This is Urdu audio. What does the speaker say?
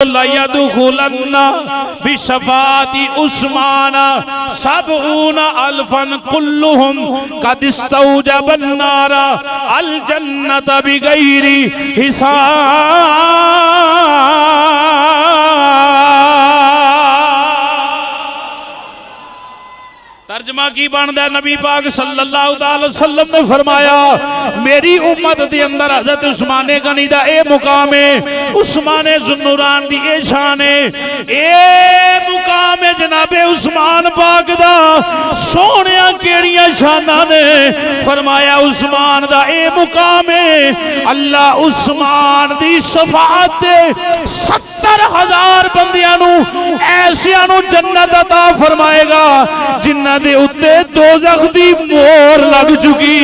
لَيَدْخُلَنَّ بِشَفَاعَةِ عُثْمَانَ 70,000 كُلُّهُمْ قَدِ اسْتَوْجَبَ النَّارَ الْجَنَّةَ بِغَيْرِ حساب۔ ترجمہ کی باندھا نبی پاک صلی اللہ علیہ وسلم نے فرمایا میری امت دی اندر حضرت عثمان غنی دا اے مقام ہے، عثمان ذوالنوران دی اے شان ہے، اے مقام ہے جناب عثمان پاک دا سونیاں کیڑیاں شانہ نے فرمایا عثمان دا اے مقام ہے اللہ عثمان دی شفاعت 70,000 بندیاں ایسیاں جنت عطا فرمائے گا جنہ دے اتے دوزخ دی مور لگ چکی۔